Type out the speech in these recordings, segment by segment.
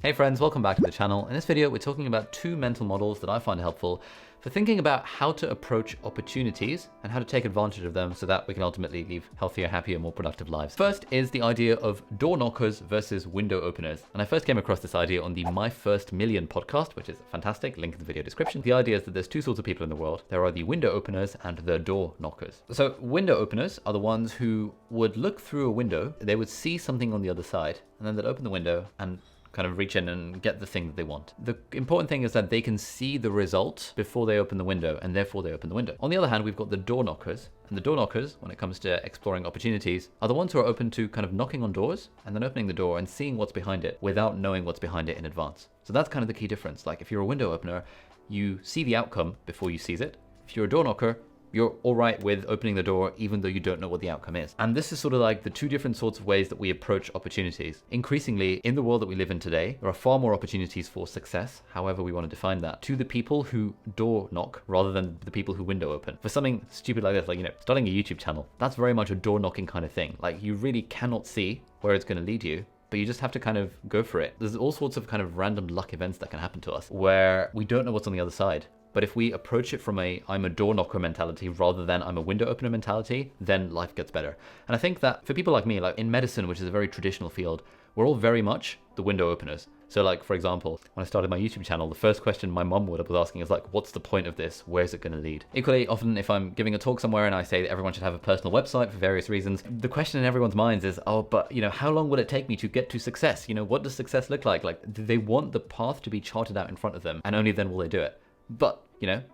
Hey friends, welcome back to the channel. In this video, we're talking about two mental models that I find helpful for thinking about how to approach opportunities and how to take advantage of them so that we can ultimately live healthier, happier, more productive lives. First is the idea of door knockers versus window openers. And I first came across this idea on the My First Million podcast, which is fantastic, link in the video description. The idea is that there's two sorts of people in the world. There are the window openers and the door knockers. So window openers are the ones who would look through a window, they would see something on the other side, and then they'd open the window and kind of reach in and get the thing that they want. The important thing is that they can see the result before they open the window, and therefore they open the window. On the other hand, we've got the door knockers, and the door knockers, when it comes to exploring opportunities, are the ones who are open to kind of knocking on doors and then opening the door and seeing what's behind it without knowing what's behind it in advance. So that's kind of the key difference. Like if you're a window opener, you see the outcome before you seize it. If you're a door knocker, you're all right with opening the door even though you don't know what the outcome is. And this is sort of like the two different sorts of ways that we approach opportunities. Increasingly, in the world that we live in today, there are far more opportunities for success, however we want to define that, to the people who door knock rather than the people who window open. For something stupid like this, like, starting a YouTube channel, that's very much a door knocking kind of thing. Like you really cannot see where it's going to lead you, but you just have to kind of go for it. There's all sorts of kind of random luck events that can happen to us where we don't know what's on the other side. But if we approach it from I'm a door knocker mentality rather than I'm a window opener mentality, then life gets better. And I think that for people like me, like in medicine, which is a very traditional field, we're all very much the window openers. So like, for example, when I started my YouTube channel, the first question my mom was asking is like, what's the point of this? Where's it going to lead? Equally, often if I'm giving a talk somewhere and I say that everyone should have a personal website for various reasons, the question in everyone's minds is, oh, but how long will it take me to get to success? What does success look like? Like, do they want the path to be charted out in front of them, and only then will they do it? But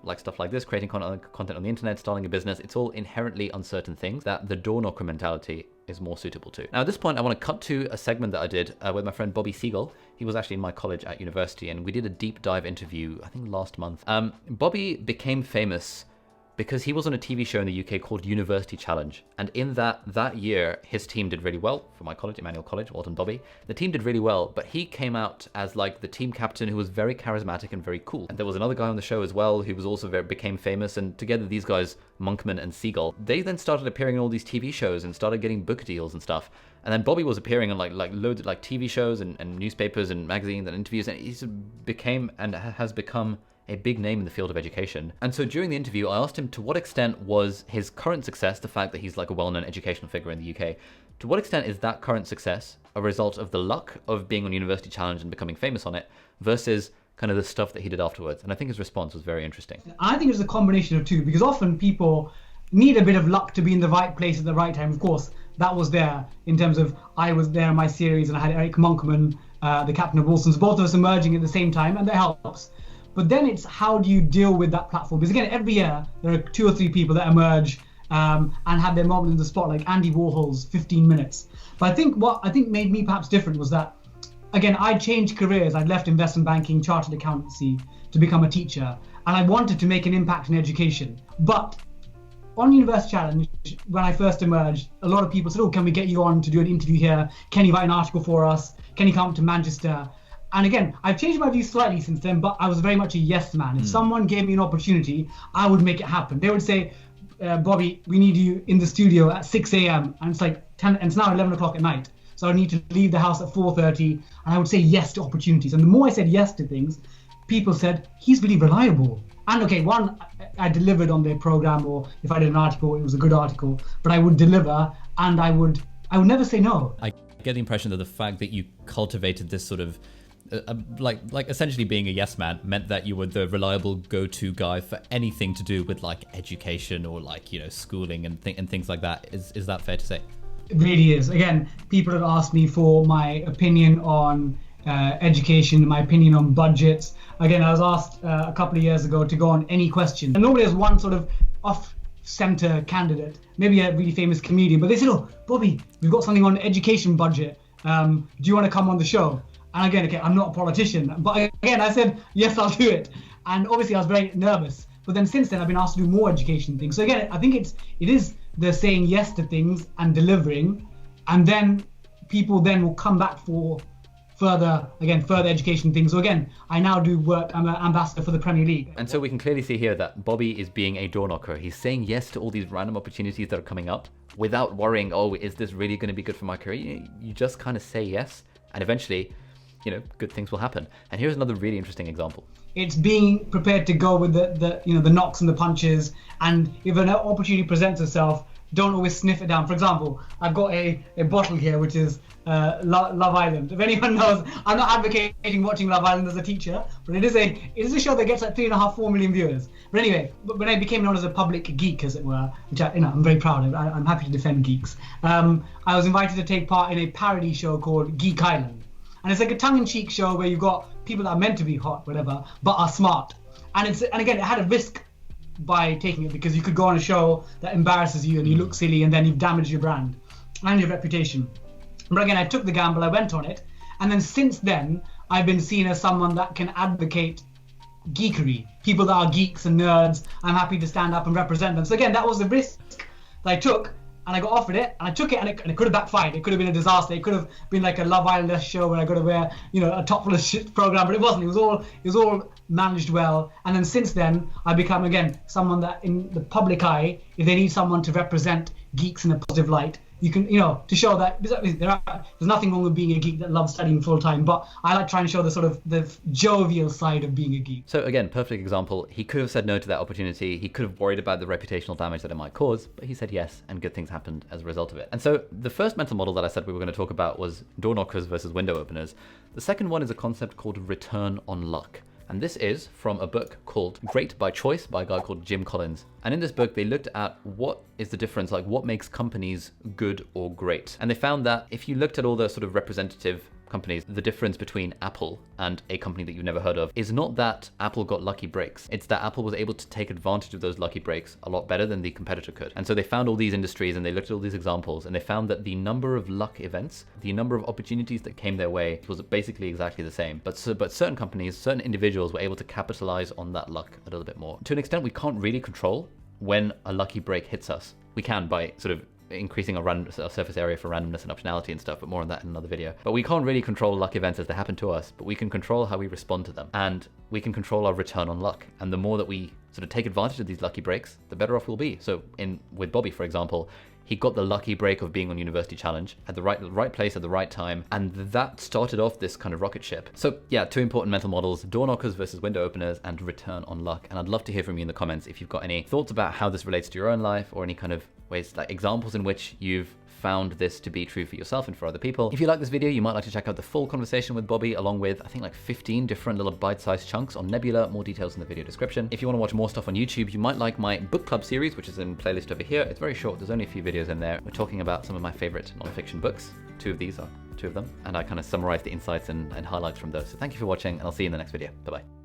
like stuff like this, creating content on the internet, starting a business, it's all inherently uncertain things that the door knocker mentality is more suitable to. Now at this point, I want to cut to a segment that I did with my friend Bobby Siegel. He was actually in my college at university, and we did a deep dive interview, I think last month. Bobby became famous because he was on a TV show in the UK called University Challenge. And in that year, his team did really well for my college, Emmanuel College, Walton Bobby. The team did really well, but he came out as like the team captain who was very charismatic and very cool. And there was another guy on the show as well who was also became famous. And together these guys, Monkman and Siegel, they then started appearing in all these TV shows and started getting book deals and stuff. And then Bobby was appearing on like loads of like TV shows and newspapers and magazines and interviews, and he became and has become a big name in the field of education. And so during the interview, I asked him to what extent was his current success, the fact that he's like a well-known educational figure in the UK, to what extent is that current success a result of the luck of being on University Challenge and becoming famous on it versus kind of the stuff that he did afterwards? And I think his response was very interesting. I think it's a combination of two, because often people need a bit of luck to be in the right place at the right time. Of course, that was there in terms of I was there in my series and I had Eric Monkman, the captain of Wilson's, both of us emerging at the same time, and that helps. But then it's how do you deal with that platform? Because again, every year there are 2 or 3 people that emerge and have their moment in the spot, like Andy Warhol's 15 minutes. But I think what made me perhaps different was that, again, I'd changed careers. I'd left investment banking, chartered accountancy to become a teacher. And I wanted to make an impact in education. But on University Challenge, when I first emerged, a lot of people said, oh, can we get you on to do an interview here? Can you write an article for us? Can you come to Manchester? And again, I've changed my view slightly since then, but I was very much a yes man. If someone gave me an opportunity, I would make it happen. They would say, Bobby, we need you in the studio at 6 a.m. And it's like 10, and it's now 11 o'clock at night. So I need to leave the house at 4:30. And I would say yes to opportunities. And the more I said yes to things, people said, he's really reliable. And okay, one, I delivered on their program, or if I did an article, it was a good article, but I would deliver, and I would never say no. I get the impression that the fact that you cultivated this sort of like essentially being a yes man meant that you were the reliable go-to guy for anything to do with like education or like schooling and things like that. Is that fair to say? It really is. Again, people have asked me for my opinion on education, my opinion on budgets. Again, I was asked a couple of years ago to go on any question, and nobody has one sort of off-center candidate, maybe a really famous comedian, but they said, oh, Bobby, we've got something on education budget. Do you want to come on the show? And again, okay, I'm not a politician, but again, I said, yes, I'll do it. And obviously I was very nervous, but then since then I've been asked to do more education things. So again, I think it is the saying yes to things and delivering, and then people then will come back for further education things. So again, I now do work, I'm an ambassador for the Premier League. And so we can clearly see here that Bobby is being a door knocker. He's saying yes to all these random opportunities that are coming up without worrying, oh, is this really going to be good for my career? You just kind of say yes, and eventually good things will happen. And here's another really interesting example. It's being prepared to go with the knocks and the punches, and if an opportunity presents itself, don't always sniff it down. For example, I've got a bottle here which is Love Island. If anyone knows, I'm not advocating watching Love Island as a teacher, but it is a show that gets like 3.5-4 million viewers. But anyway, when I became known as a public geek, as it were, which I'm very proud of, I'm happy to defend geeks. I was invited to take part in a parody show called Geek Island, and it's like a tongue-in-cheek show where you've got people that are meant to be hot, whatever, but are smart. And again, it had a risk by taking it, because you could go on a show that embarrasses you and you look silly, and then you've damaged your brand and your reputation. But again, I took the gamble, I went on it, and then since then I've been seen as someone that can advocate geekery. People that are geeks and nerds, I'm happy to stand up and represent them. So again, that was the risk that I took, and I got offered it, and I took it, and it could have backfired. It could have been a disaster. It could have been like a Love Island show where I got to wear, a top full of shit program, but it wasn't. It was all managed well. And then since then, I become again someone that in the public eye, if they need someone to represent geeks in a positive light, you can, to show that there's nothing wrong with being a geek that loves studying full time, but I like trying to show the jovial side of being a geek. So again, perfect example. He could have said no to that opportunity. He could have worried about the reputational damage that it might cause, but he said yes, and good things happened as a result of it. And so the first mental model that I said we were going to talk about was door knockers versus window openers. The second one is a concept called return on luck. And this is from a book called Great by Choice by a guy called Jim Collins. And in this book, they looked at what is the difference, like what makes companies good or great. And they found that if you looked at all the sort of representative companies, the difference between Apple and a company that you've never heard of is not that Apple got lucky breaks. It's that Apple was able to take advantage of those lucky breaks a lot better than the competitor could. And so they found all these industries and they looked at all these examples, and they found that the number of luck events, the number of opportunities that came their way was basically exactly the same. But certain companies, certain individuals were able to capitalize on that luck a little bit more. To an extent, we can't really control when a lucky break hits us. We can by sort of increasing our surface area for randomness and optionality and stuff, but more on that in another video. But we can't really control luck events as they happen to us, but we can control how we respond to them, and we can control our return on luck. And the more that we sort of take advantage of these lucky breaks, the better off we'll be. So with Bobby, for example, he got the lucky break of being on University Challenge at the right place at the right time, and that started off this kind of rocket ship. So yeah, two important mental models: door knockers versus window openers, and return on luck. And I'd love to hear from you in the comments if you've got any thoughts about how this relates to your own life, or any kind of ways, like examples in which you've found this to be true for yourself and for other people. If you like this video, you might like to check out the full conversation with Bobby, along with I think like 15 different little bite-sized chunks on Nebula. More details in the video description. If you want to watch more stuff on YouTube, you might like my book club series, which is in playlist over here. It's very short, there's only a few videos in there. We're talking about some of my favorite non-fiction books. Two of them, and I kind of summarize the insights and highlights from those. So thank you for watching, and I'll see you in the next video. Bye-bye.